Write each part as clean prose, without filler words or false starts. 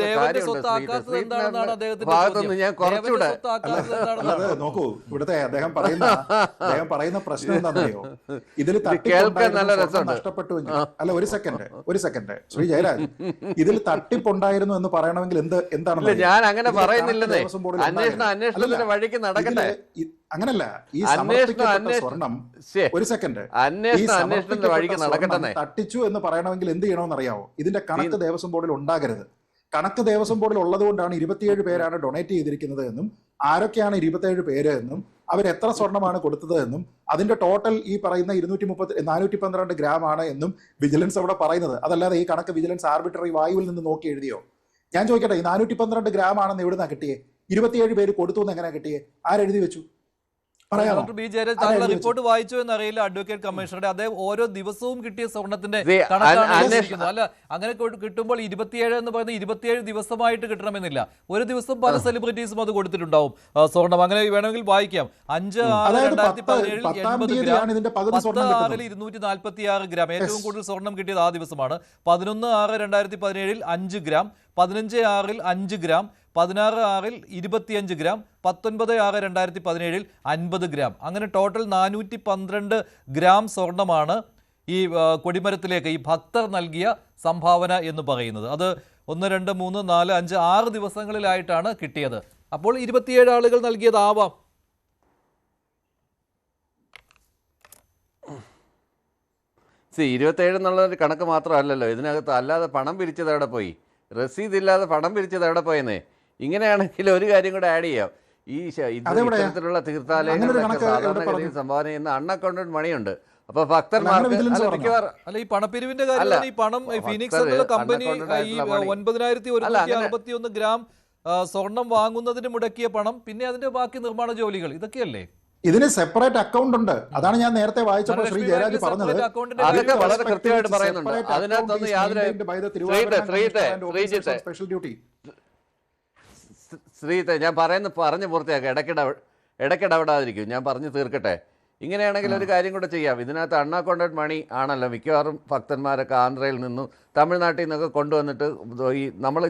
ദേവന്റെ സ്വത്താക്കാത്തത് എന്താണെന്നാണ് അദ്ദേഹത്തിന്റെ ചോദ്യം. ഞാൻ കുറച്ചുകൂടെ നോക്കൂ, ഇവിടുത്തെ അദ്ദേഹം പറയുന്ന പ്രശ്നം എന്താണെന്നറിയോ? ഇതിൽ നഷ്ടപ്പെട്ടുവെങ്കിൽ അല്ല, ഒരു സെക്കൻഡ് ശ്രീ ജയരാജ്, ഇതിൽ തട്ടിപ്പുണ്ടായിരുന്നു എന്ന് പറയണമെങ്കിൽ എന്താണ്? ഞാൻ അങ്ങനെ പറയുന്നില്ലെന്നേ. അന്വേഷണത്തിന്റെ വഴിക്ക് നടക്കട്ടെ. അങ്ങനല്ല, ഈ സമർപ്പിക്കപ്പെട്ട സ്വർണം, ഒരു സെക്കൻഡ്, തട്ടിച്ചു എന്ന് പറയണമെങ്കിൽ എന്ത് ചെയ്യണമെന്ന് അറിയാമോ? ഇതിന്റെ കണക്ക് ദേവസ്വം ബോർഡിൽ ഉണ്ടാകരുത്. കണക്ക് ദേവസ്വം ബോർഡിൽ ഉള്ളത് കൊണ്ടാണ് 27 പേരാണ് ഡൊണേറ്റ് ചെയ്തിരിക്കുന്നത് എന്നും ആരൊക്കെയാണ് 27 പേര് എന്നും അവരെത്ര സ്വർണ്ണമാണ് കൊടുത്തത് എന്നും അതിന്റെ ടോട്ടൽ ഈ പറയുന്ന 412 ഗ്രാം ആണ് എന്നും വിജിലൻസ് അവിടെ പറയുന്നത്. അതല്ലാതെ ഈ കണക്ക് വിജിലൻസ് ആർബിട്രറി വായുവിൽ നിന്ന് നോക്കി എഴുതിയോ? ഞാൻ ചോദിക്കട്ടെ, ഈ 412 ഗ്രാം ആണെന്ന് എവിടുന്നാ കിട്ടിയേ? 27 പേര് കൊടുത്തു എന്ന് എങ്ങനെ കിട്ടിയേ? ആരെഴുതി വെച്ചു? ഡോക്ടർ ബി ജയരാജ്, താങ്കൾ റിപ്പോർട്ട് വായിച്ചു എന്നറിയില്ല അഡ്വക്കേറ്റ് കമ്മീഷണറുടെ. അദ്ദേഹം ഓരോ ദിവസവും കിട്ടിയ സ്വർണത്തിന്റെ കണക്കാണ്. അല്ല, അങ്ങനെ കിട്ടുമ്പോൾ 27 എന്ന് പറയുന്നത് 27 ദിവസമായിട്ട് കിട്ടണമെന്നില്ല. ഒരു ദിവസം പല സെലിബ്രിറ്റീസും അത് കൊടുത്തിട്ടുണ്ടാവും സ്വർണം. അങ്ങനെ വേണമെങ്കിൽ വായിക്കാം. 5/6/2017 80 ഗ്രാം, 10/6 246 ഗ്രാം. ഏറ്റവും കൂടുതൽ സ്വർണം കിട്ടിയത് ആ ദിവസമാണ്. 11/6/2017 5 ഗ്രാം, 15/6 5 ഗ്രാം, 16/6 25 ഗ്രാം, 19/6/2017 50 ഗ്രാം. അങ്ങനെ ടോട്ടൽ 412 ഗ്രാം സ്വർണമാണ് ഈ കൊടിമരത്തിലേക്ക് ഈ ഭക്തർ നൽകിയ സംഭാവന എന്ന് പറയുന്നത്. അത് 1, 2, 3, 4, 5, 6 ദിവസങ്ങളിലായിട്ടാണ് കിട്ടിയത്. അപ്പോൾ 27 ആളുകൾ നൽകിയതാവാം. 27 എന്നുള്ളൊരു കണക്ക് മാത്രമല്ലല്ലോ ഇതിനകത്ത്. അല്ലാതെ പണം പിരിച്ചത് എവിടെ പോയി? രസീത് ഇല്ലാതെ പണം പിരിച്ചത് എവിടെ പോയെന്നേ? ഇങ്ങനെയാണെങ്കിൽ ഒരു കാര്യം കൂടെ ആഡ് ചെയ്യാം. ഈ ഇത്തരത്തിലുള്ള തീർത്ഥാലയങ്ങളിലൊക്കെ സാധാരണഗതിയിൽ സംഭാവന ചെയ്യുന്ന അൺഅക്കൗണ്ടഡ് മണിയുണ്ട്. അപ്പൊ ഭക്തന്മാർക്ക് അല്ല, ഈ പണപ്പിരിവിന്റെ കാര്യം, ഈ പണം ഫീനിക്സ് എന്നുള്ള കമ്പനി ഈ 9161 ഗ്രാം സ്വർണം വാങ്ങുന്നതിന് മുടക്കിയ പണം, പിന്നെ അതിന്റെ ബാക്കി നിർമ്മാണ ജോലികൾ, ഇതൊക്കെയല്ലേ? ഇതിന് സെപ്പറേറ്റ് അക്കൗണ്ട് ഉണ്ട്. അതാണ് ഞാൻ നേരത്തെ വായിച്ചപ്പോൾ ശ്രീ ജയരാജ് പറഞ്ഞത്. അതൊക്കെ വളരെ കൃത്യമായിട്ട് പറയുന്നുണ്ട്. അതിനകത്തൊന്നും യാതൊരു ശ്രീത്തെ ഞാൻ പറഞ്ഞു പൂർത്തിയാക്കാം. ഇടയ്ക്കിടപെടാതിരിക്കും. ഞാൻ പറഞ്ഞു തീർക്കട്ടെ. ഇങ്ങനെയാണെങ്കിൽ ഒരു കാര്യം കൂടെ ചെയ്യാം. ഇതിനകത്ത് അൺഅക്കൗണ്ടഡ് മണി ആണല്ലോ മിക്കവാറും ഭക്തന്മാരൊക്കെ ആന്ധ്രയിൽ നിന്നും തമിഴ്നാട്ടിൽ നിന്നൊക്കെ കൊണ്ടുവന്നിട്ട് ഈ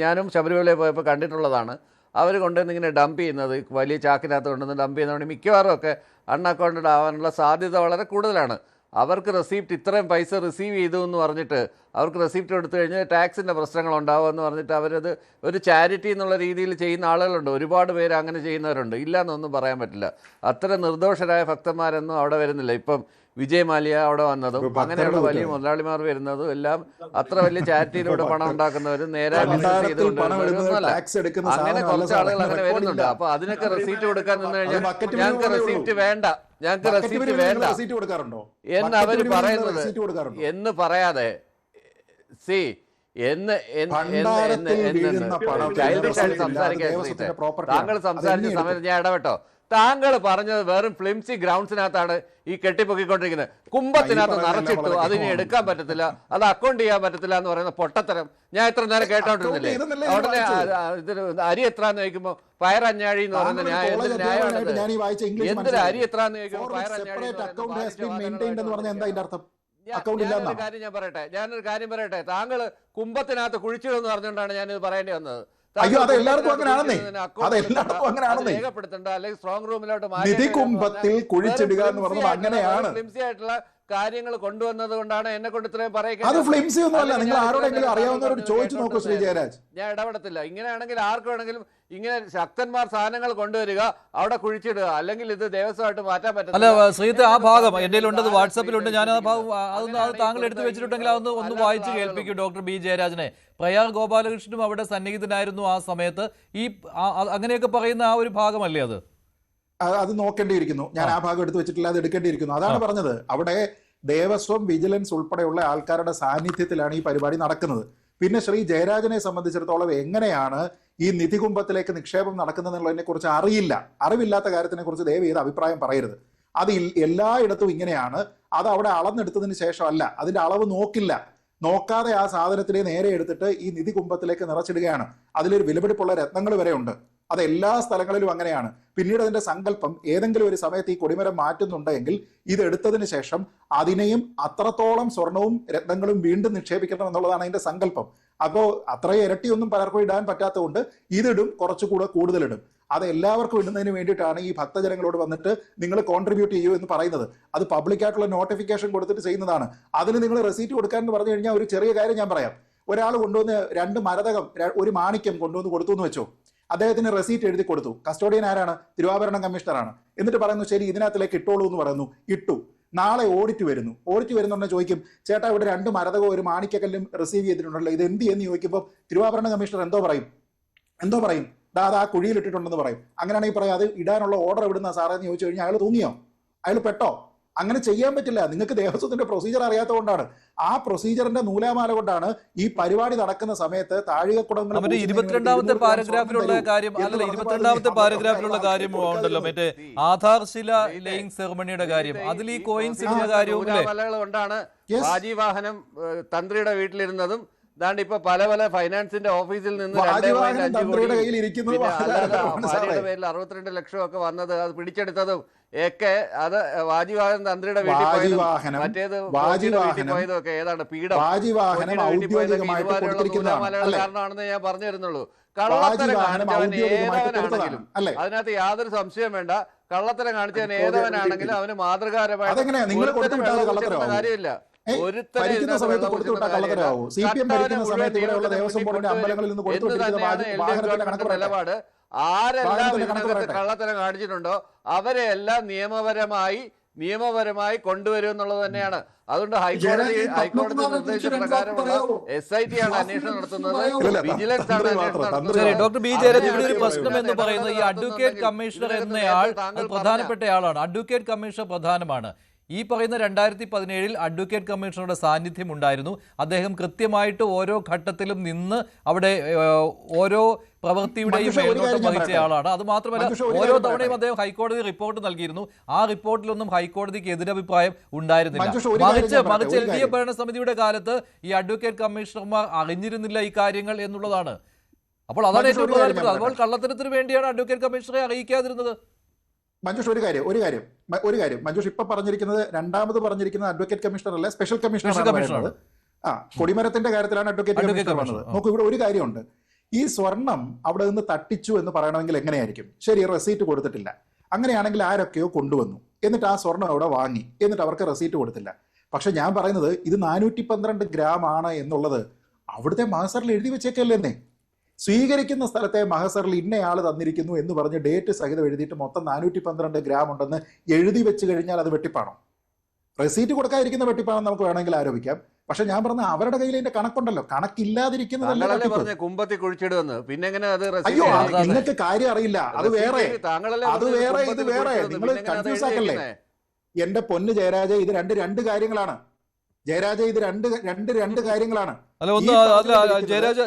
ഞാനും ശബരിമലയിൽ പോയപ്പോൾ കണ്ടിട്ടുള്ളതാണ്. അവർ കൊണ്ടുവന്ന് ഇങ്ങനെ ഡംപ് ചെയ്യുന്നത്, വലിയ ചാക്കിനകത്ത് കൊണ്ടുവന്ന് ഡംപ് ചെയ്യുന്നതുകൊണ്ട് മിക്കവാറും ഒക്കെ അൺഅക്കൗണ്ടഡ് ആവാനുള്ള സാധ്യത വളരെ കൂടുതലാണ്. അവർക്ക് റെസിപ്റ്റ് ഇത്രയും പൈസ റിസീവ് ചെയ്തു എന്ന് പറഞ്ഞിട്ട് അവർക്ക് റെസിപ്റ്റ് എടുത്തു കഴിഞ്ഞാൽ ടാക്സിൻ്റെ പ്രശ്നങ്ങളുണ്ടാവും എന്ന് പറഞ്ഞിട്ട് അവരത് ഒരു ചാരിറ്റി എന്നുള്ള രീതിയിൽ ചെയ്യുന്ന ആളുകളുണ്ട്. ഒരുപാട് പേര് അങ്ങനെ ചെയ്യുന്നവരുണ്ട്. ഇല്ല എന്നൊന്നും പറയാൻ പറ്റില്ല. അത്ര നിർദോഷരായ ഭക്തന്മാരൊന്നും അവിടെ വരുന്നില്ല. ഇപ്പം വിജയ് മാല്യ അവിടെ വന്നതും അങ്ങനെയുള്ള വലിയ മുതലാളിമാർ വരുന്നതും എല്ലാം അത്ര വലിയ ചാരിറ്റിയിലൂടെ പണം ഉണ്ടാക്കുന്നവരും നേരെ അങ്ങനെ കുറച്ച് ആളുകൾ അങ്ങനെ വരുന്നുണ്ട്. അപ്പൊ അതിനൊക്കെ റെസീറ്റ് കൊടുക്കാൻ നിന്ന് കഴിഞ്ഞാൽ ഞങ്ങൾക്ക് റെസീറ്റ് വേണ്ട എന്ന് അവർ പറയുന്നത് എന്ന് പറയാതെ ചൈൽഡിഷായിട്ട് സംസാരിക്കാൻ താങ്കൾ സംസാരിച്ച സമയത്ത് ഞാൻ ഇടപെട്ടോ? താങ്കൾ പറഞ്ഞത് വെറും ഫ്ലിംസി ഗ്രൗണ്ട്സിനകത്താണ് ഈ കെട്ടിപ്പൊക്കിക്കൊണ്ടിരിക്കുന്നത്. കുംഭത്തിനകത്ത് നിറച്ചിട്ടു, അതിനെ എടുക്കാൻ പറ്റത്തില്ല, അത് അക്കൗണ്ട് ചെയ്യാൻ പറ്റത്തില്ല എന്ന് പറയുന്ന പൊട്ടത്തരം ഞാൻ ഇത്ര നേരം കേട്ടോണ്ടിരുന്നില്ലേ? ഉടനെ അരി എത്രാന്ന് ചോദിക്കുമ്പോൾ പയറഞ്ഞാഴി എന്ന് പറയുന്നത് എന്തൊരു അരി എത്രാന്ന് ചോദിക്കുമ്പോൾ ഞാനൊരു കാര്യം പറയട്ടെ. താങ്കൾ കുംഭത്തിനകത്ത് കുഴിച്ചിടുമെന്ന് പറഞ്ഞുകൊണ്ടാണ് ഞാനിത് പറയേണ്ടി വന്നത്. രേഖപ്പെടുത്തേണ്ട അല്ലെങ്കിൽ സ്ട്രോങ് റൂമിലോട്ട് ആയിട്ടുള്ള കാര്യങ്ങൾ കൊണ്ടുവന്നത് കൊണ്ടാണ് എന്നെ കൊണ്ട് ഇത്രയും ഞാൻ ഇടപെടത്തില്ല. ഇങ്ങനെയാണെങ്കിൽ ആർക്ക് വേണമെങ്കിലും ഇങ്ങനെ ശക്തന്മാർ സാധനങ്ങൾ കൊണ്ടുവരിക, അവിടെ കുഴിച്ചിടുക, അല്ലെങ്കിൽ ഇത് ദേവസ്വമായിട്ട് മാറ്റാൻ പറ്റില്ല. അല്ല ശ്രീത്തെ, ആ ഭാഗം എന്റെ ഉണ്ടത് വാട്സാപ്പിലുണ്ട്. ഞാൻ ആ ഭാഗം അത് താങ്കൾ എടുത്തു വെച്ചിട്ടുണ്ടെങ്കിൽ അതൊന്ന് വായിച്ച് കേൾപ്പിക്കും ഡോക്ടർ ബി ജയരാജനെ. പ്രയാർ ഗോപാലകൃഷ്ണനും അവിടെ സന്നിഹിതനായിരുന്നു ആ സമയത്ത്. ഈ അങ്ങനെയൊക്കെ പറയുന്ന ആ ഒരു ഭാഗമല്ലേ അത് നോക്കേണ്ടിയിരിക്കുന്നു. ഞാൻ ആ ഭാഗം എടുത്തു വെച്ചിട്ടില്ല, അത് എടുക്കേണ്ടിയിരിക്കുന്നു. അതാണ് പറഞ്ഞത്. അവിടെ ദേവസ്വം, വിജിലൻസ് ഉൾപ്പെടെയുള്ള ആൾക്കാരുടെ സാന്നിധ്യത്തിലാണ് ഈ പരിപാടി നടക്കുന്നത്. പിന്നെ ശ്രീ ജയരാജനെ സംബന്ധിച്ചിടത്തോളം എങ്ങനെയാണ് ഈ നിധികുംഭത്തിലേക്ക് നിക്ഷേപം നടക്കുന്നതിനെ കുറിച്ച് അറിവില്ലാത്ത കാര്യത്തിനെ കുറിച്ച് ദയവ് ചെയ്ത് അഭിപ്രായം പറയരുത്. അത് എല്ലായിടത്തും ഇങ്ങനെയാണ്. അത് അവിടെ അളന്നെടുത്തതിന് ശേഷമല്ല, അതിന്റെ അളവ് നോക്കാതെ ആ സാധനത്തിനെ നേരെ എടുത്തിട്ട് ഈ നിധികുംഭത്തിലേക്ക് നിറച്ചിടുകയാണ്. അതിലൊരു വിലപിടിപ്പുള്ള രത്നങ്ങൾ വരെ ഉണ്ട്. അത് എല്ലാ സ്ഥലങ്ങളിലും അങ്ങനെയാണ്. പിന്നീട് അതിന്റെ സങ്കല്പം ഏതെങ്കിലും ഒരു സമയത്ത് ഈ കൊടിമരം മാറ്റുന്നുണ്ടെങ്കിൽ ഇത് എടുത്തതിന് ശേഷം അതിനെയും അത്രത്തോളം സ്വർണവും രത്നങ്ങളും വീണ്ടും നിക്ഷേപിക്കണം എന്നുള്ളതാണ് അതിന്റെ സങ്കല്പം. അപ്പോൾ അത്രയും ഇരട്ടിയൊന്നും പലർക്കും ഇടാൻ പറ്റാത്തതുകൊണ്ട് ഇതിടും, കുറച്ചുകൂടെ കൂടുതലിടും. അത് എല്ലാവർക്കും ഇടുന്നതിന് വേണ്ടിയിട്ടാണ് ഈ ഭക്തജനങ്ങളോട് വന്നിട്ട് നിങ്ങൾ കോൺട്രിബ്യൂട്ട് ചെയ്യൂ എന്ന് പറയുന്നത്. അത് പബ്ലിക്കായിട്ടുള്ള നോട്ടിഫിക്കേഷൻ കൊടുത്തിട്ട് ചെയ്യുന്നതാണ്. അതിന് നിങ്ങൾ റെസീറ്റ് കൊടുക്കാൻ എന്ന് പറഞ്ഞു കഴിഞ്ഞാൽ ഒരു ചെറിയ കാര്യം ഞാൻ പറയാം. ഒരാൾ കൊണ്ടുവന്ന് 2 മരതകം, 1 മാണിക്യം കൊണ്ടുവന്ന് കൊടുത്തു എന്ന് വെച്ചോ, അദ്ദേഹത്തിന് റെസീറ്റ് എഴുതി കൊടുത്തു. കസ്റ്റോഡിയൻ ആരാണ്? തിരുവാഭരണം കമ്മീഷണറാണ്. എന്നിട്ട് പറയുന്നു ശരി ഇതിനകത്തിലേക്ക് ഇട്ടോളൂ എന്ന് പറയുന്നു, ഇട്ടു. നാളെ ഓഡിറ്റ് വരുന്നുണ്ടെന്ന് ചോദിക്കും, ചേട്ടാ ഇവിടെ 2 മരതകവും 1 മാണിക്കക്കല്ലും റിസീവ് ചെയ്തിട്ടുണ്ടല്ലോ, ഇത് എന്ത് എന്ന് ചോദിക്കുമ്പോൾ തിരുവാഭരണ കമ്മീഷണർ എന്തോ പറയും, അത് ആ കുഴിയിൽ ഇട്ടിട്ടുണ്ടെന്ന് പറയും. അങ്ങനെയാണെങ്കിൽ പറയാം അത് ഇടാനുള്ള ഓർഡർ എവിടുന്ന സാറേ എന്ന് ചോദിച്ചു കഴിഞ്ഞാൽ അയാൾ തൂങ്ങിയോ? അയാൾ പെട്ടോ? അങ്ങനെ ചെയ്യാൻ പറ്റില്ല. നിങ്ങൾക്ക് ദേവസ്വത്തിന്റെ പ്രൊസീജിയർ അറിയാത്തതുകൊണ്ടാണ്. ആ പ്രൊസീജിയറിന്റെ നൂലാമാല കൊണ്ടാണ് ഈ പരിപാടി നടക്കുന്ന സമയത്ത് താഴികക്കുടങ്ങൾ 22ാമത്തെ പാരഗ്രാഫിലുള്ള കാര്യം അല്ലല്ല 22ാമത്തെ പാരഗ്രാഫിലുള്ള കാര്യം ഉണ്ടല്ലോ, മറ്റേ ആധാർശില ലേയിങ് സെറമണിയുടെ കാര്യം. അതിൽ ഈ കോയിൻസ് ഇടുന്ന കാര്യവും കൊണ്ടാണ് വാജിവാഹനം തന്ത്രിയുടെ വീട്ടിലിരുന്നതും ദാണ്ട് ഇപ്പൊ പല ഫൈനാൻസിന്റെ ഓഫീസിൽ നിന്ന് 2.5 കോടി പേരിൽ 62 ലക്ഷം ഒക്കെ വന്നത്, അത് പിടിച്ചെടുത്തതും ഒക്കെ അത് വാജിവാഹനം തന്ത്രിയുടെ വീട്ടിൽ പോയതും മറ്റേത് വീട്ടിൽ പോയതും ഒക്കെ ഏതാണ് പീഠം കാരണമാണെന്ന് ഞാൻ പറഞ്ഞു തരുന്നുള്ളൂ. കള്ളത്തരം കാണിച്ചവൻ ഏതവനാണെങ്കിലും അതിനകത്ത് യാതൊരു സംശയം വേണ്ട. കള്ളത്തരം കാണിച്ചവൻ ഏതവനാണെങ്കിലും അവന് മാതൃകാപരമായിട്ട് കാര്യമില്ല. ഭരിക്കുന്ന സമയത്ത് കൊടുത്തുവിട്ടാൽ കള്ളത്തരമാവും. CPM ഭരിക്കുന്ന സമയത്ത് ഇവിടെയുള്ള ദേവസ്വം ബോർഡിന്റെ അമ്പലങ്ങളിൽ നിന്ന് നിലപാട് ആരെല്ലാം ഇതിനകത്ത് കള്ളത്തരം കാണിച്ചിട്ടുണ്ടോ അവരെ എല്ലാം നിയമപരമായി കൊണ്ടുവരും എന്നുള്ളത് തന്നെയാണ്. അതുകൊണ്ട് ഹൈക്കോടതി നിർദ്ദേശ പ്രകാരമുള്ള SIT ആണ് അന്വേഷണം നടത്തുന്നത്, വിജിലൻസ് ആണ് അന്വേഷണം നടത്തുന്നത്. ഡോക്ടർ ബി ജയരാജ്, ഇവിടെ ഒരു പ്രശ്നം എന്ന് പറയുന്നത് ഈ അഡ്വക്കേറ്റ് കമ്മീഷണർ എന്നയാൾ പ്രധാനപ്പെട്ട ആളാണ്. അഡ്വക്കേറ്റ് കമ്മീഷണർ പ്രധാനമാണ്. ഈ പറയുന്ന 2017 അഡ്വക്കേറ്റ് കമ്മീഷണറുടെ സാന്നിധ്യം ഉണ്ടായിരുന്നു. അദ്ദേഹം കൃത്യമായിട്ട് ഓരോ ഘട്ടത്തിലും നിന്ന് അവിടെ ഓരോ പ്രവൃത്തിയുടെയും മേൽനോട്ടം വഹിച്ച ആളാണ്. അത് മാത്രമല്ല ഓരോ തവണയും അദ്ദേഹം ഹൈക്കോടതി റിപ്പോർട്ട് നൽകിയിരുന്നു. ആ റിപ്പോർട്ടിലൊന്നും ഹൈക്കോടതിക്ക് എതിരഭിപ്രായം ഉണ്ടായിരുന്നില്ല. മറിച്ച് LDF ഭരണസമിതിയുടെ കാലത്ത് ഈ അഡ്വക്കേറ്റ് കമ്മീഷണർമാർ അറിഞ്ഞിരുന്നില്ല ഈ കാര്യങ്ങൾ എന്നുള്ളതാണ്. അപ്പോൾ അതാണ് ഏറ്റവും പ്രധാനപ്പെട്ടത്. അതുപോലെ കള്ളത്തരത്തിന് വേണ്ടിയാണ് അഡ്വക്കേറ്റ് കമ്മീഷണറെ അറിയിക്കാതിരുന്നത്. മഞ്ജുഷ് ഒരു കാര്യം മഞ്ജുഷ് ഇപ്പൊ പറഞ്ഞിരിക്കുന്നത്, രണ്ടാമത് പറഞ്ഞിരിക്കുന്നത് അഡ്വക്കേറ്റ് കമ്മീഷണർ അല്ല, സ്പെഷ്യൽ കമ്മീഷണർ. കൊടിമരത്തിന്റെ കാര്യത്തിലാണ് അഡ്വക്കേറ്റ് കമ്മീഷണർ വന്നത്. നോക്കൂ, ഇവിടെ ഒരു കാര്യമുണ്ട്. ഈ സ്വർണം അവിടെ നിന്ന് തട്ടിച്ചു എന്ന് പറയണമെങ്കിൽ എങ്ങനെയായിരിക്കും? ശരി, റെസീറ്റ് കൊടുത്തിട്ടില്ല. അങ്ങനെയാണെങ്കിൽ ആരൊക്കെയോ കൊണ്ടുവന്നു, എന്നിട്ട് ആ സ്വർണം അവിടെ വാങ്ങി, എന്നിട്ട് അവർക്ക് റെസീറ്റ് കൊടുത്തില്ല. പക്ഷെ ഞാൻ പറയുന്നത് ഇത് 412 ഗ്രാം ആണ് എന്നുള്ളത് അവിടുത്തെ മഹസറിൽ എഴുതി വെച്ചേക്കല്ലേ. സ്വീകരിക്കുന്ന സ്ഥലത്തെ മഹസറിൽ ഇന്നയാൾ തന്നിരിക്കുന്നു എന്ന് പറഞ്ഞ് ഡേറ്റ് സഹിതം എഴുതിയിട്ട് മൊത്തം 412 ഗ്രാം ഉണ്ടെന്ന് എഴുതി വെച്ച് കഴിഞ്ഞാൽ അത് വെട്ടിപ്പാണോ? റെസീറ്റ് കൊടുക്കാതിരിക്കുന്ന വെട്ടിപ്പാണെന്ന് നമുക്ക് വേണമെങ്കിൽ ആരോപിക്കാം. പക്ഷെ ഞാൻ പറഞ്ഞ അവരുടെ കയ്യിൽ അതിന്റെ കണക്കുണ്ടല്ലോ, കണക്കില്ലാതിരിക്കുന്നതല്ല. അയ്യോ, നിങ്ങൾക്ക് കാര്യം അറിയില്ല. അത് വേറെ ഇത് വേറെ. നിങ്ങൾ കൺഫ്യൂസ് ആക്കല്ലേ. എന്റെ പൊന്ന് ജയരാജ, ഇത് രണ്ട് കാര്യങ്ങളാണ്. ജയരാജ, ഇത് രണ്ട് കാര്യങ്ങളാണ്.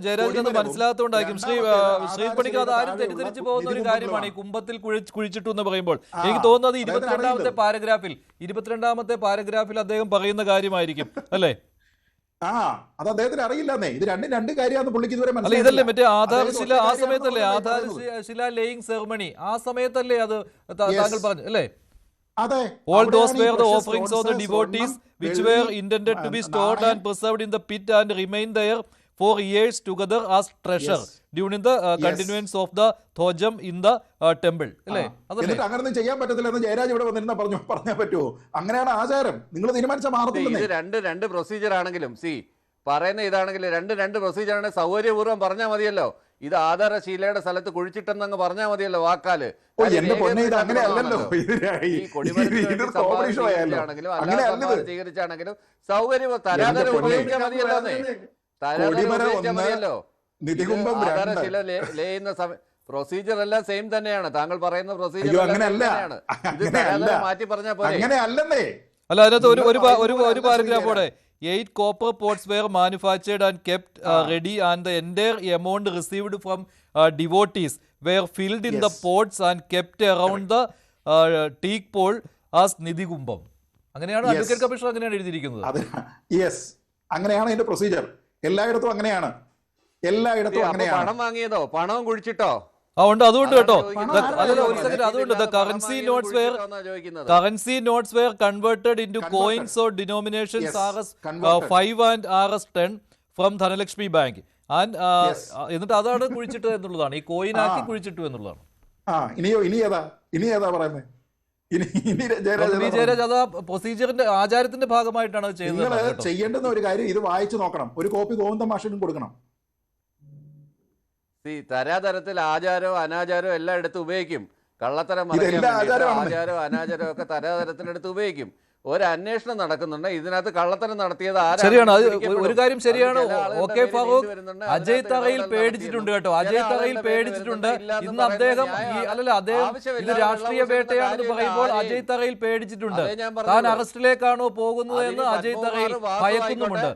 ജയരാജന് മനസ്സിലാകത്തോണ്ടായിരിക്കും ശ്രീ പണിക്കർ അത് ആരും തെറ്റിദ്ധരിച്ചു പോകുന്ന ഒരു കാര്യമാണ്. ഈ കുംഭത്തിൽ കുഴിച്ചിട്ടു എന്ന് പറയുമ്പോൾ എനിക്ക് തോന്നുന്നത് 22ാമത്തെ പാരഗ്രാഫിൽ അദ്ദേഹം പറയുന്ന കാര്യമായിരിക്കും അല്ലേ? അത് അദ്ദേഹത്തിന് അറിയില്ലെന്നേ. ഇത് രണ്ട് കാര്യമാണ് പുള്ളിക്ക് ഇതുവരെ മനസ്സിലായി. ഇതല്ലേ മറ്റേ ആധാർശില ആ സമയത്തല്ലേ, ആധാർശില ലേയിങ് സെറമണി ആ സമയത്തല്ലേ അത് താങ്കൾ പറഞ്ഞു അല്ലേ? All those were the offerings of the devotees which were intended to be stored and preserved in the pit and remain there for years together as treasure during the continuance of the Thojam in the temple. അല്ലേ? അങ്ങനൊന്നും ചെയ്യാൻ പറ്റത്തില്ലെന്ന് ജയരാജ് ഇവിടെ വന്നിരുന്ന പറഞ്ഞാൽ പറ്റുമോ? അങ്ങനെയാണ് ആചാരം. നിങ്ങൾ തീരുമാനിച്ച മാറത്തില്ല. ഇത് രണ്ട് പ്രൊസീജിയർ ആണെങ്കിലും പറയുന്ന ഇതാണെങ്കിൽ രണ്ട് പ്രൊസീജിയർ ആണ്. സൗകര്യപൂർവ്വം പറഞ്ഞാൽ മതിയല്ലോ. ഇത് ആധാരശീലയുടെ സ്ഥലത്ത് കുഴിച്ചിട്ടെന്നങ്ങ് പറഞ്ഞാൽ മതിയല്ലോ വാക്കാല്. സ്വീകരിച്ചാണെങ്കിലും സൗകര്യം തരാതരം ഉപയോഗിച്ചാൽ മതിയല്ലോ. ആധാരശീല ലേയുന്ന സമയം പ്രൊസീജിയർ എല്ലാം സെയിം തന്നെയാണ്. താങ്കൾ പറയുന്ന പ്രൊസീജിയർ തന്നെയാണ്. ഇത് മാറ്റി പറഞ്ഞാൽ പോലെ അല്ല. അതിനകത്ത് ഒരു പാരഗ്രാഫോടെ 8 copper pots were manufactured and kept ready, and the entire amount received from devotees were filled in the pots and kept around the teak pole as nidhi kumbam. അങ്ങനെയാണ് അഡ്വക്കേറ്റ് കമ്മീഷണർ അങ്ങനെയാണ് എഴുതിയിരിക്കുന്നത്. അങ്ങനെയാണ് അതിന്റെ പ്രൊസീജിയർ. എല്ലായിടത്തും അങ്ങനെയാണ്. പണം വാങ്ങിയതോ പണവും കുഴിച്ചിട്ടോ? അതുകൊണ്ട് കേട്ടോ, അതുകൊണ്ട് currency notes were converted into coins or denominations RS 5 and RS 10 from Dhanalakshmi Bank, എന്നിട്ട് അതാണ് കുഴിച്ചിട്ട് എന്നുള്ളതാണ്, ഈ കോയിനാക്കി കുഴിച്ചിട്ടു എന്നുള്ളതാണ്. ഇനി ഏതാ പറയുന്നത്? ജയരാജ് അത് പ്രൊസീജിയറിന്റെ ആചാരത്തിന്റെ ഭാഗമായിട്ടാണ് അത് നിങ്ങൾ ചെയ്യുന്നത്. ചെയ്യേണ്ടുന്ന ഒരു കാര്യം ഇത് വായിച്ചു നോക്കണം, ഒരു കോപ്പി ഗോവിന്ദ മാഷിനും കൊടുക്കണം. തരാതരത്തിൽ ആചാരവും അനാചാരവും എല്ലാം എടുത്ത് ഉപയോഗിക്കും. കള്ളത്തരം ആചാരവും അനാചാരവും ഒക്കെ തരാതരത്തിനെടുത്ത് ഉപയോഗിക്കും. ഒരു അന്വേഷണം നടക്കുന്നുണ്ട്, ഇതിനകത്ത് കള്ളത്തരം നടത്തിയത് ശരിയാണ്. ഒരു കാര്യം ശരിയാണ്. ഓക്കെ ഫാറൂഖ്, അജയ് തറയിൽ പേടിച്ചിട്ടുണ്ട് കേട്ടോ, അജയ് തറയിൽ പേടിച്ചിട്ടുണ്ട്. ഇന്ന് അദ്ദേഹം അദ്ദേഹം ഇത് രാഷ്ട്രീയ വേട്ടയാണെന്ന് പറയുമ്പോൾ അജയ് തറയിൽ പേടിച്ചിട്ടുണ്ട്. താൻ അറസ്റ്റിലേക്കാണോ പോകുന്നത് എന്ന് അജയ് തറയിൽ ഭയക്കുന്നുമുണ്ട്.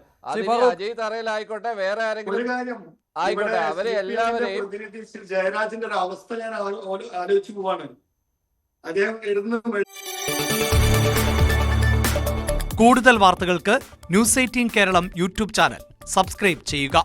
അജയ് തറയിലായിക്കോട്ടെ, വേറെ ആരെങ്കിലും ആയിക്കോട്ടെ, അവരെ എല്ലാവരെയും ജയരാജിന്റെ ഒരു അവസ്ഥ ഞാൻ ആലോചിച്ചു പോവാണ്. അദ്ദേഹം കൂടുതൽ വാർത്തകൾക്ക് news 18 Keralam YouTube channel subscribe ചെയ്യുക.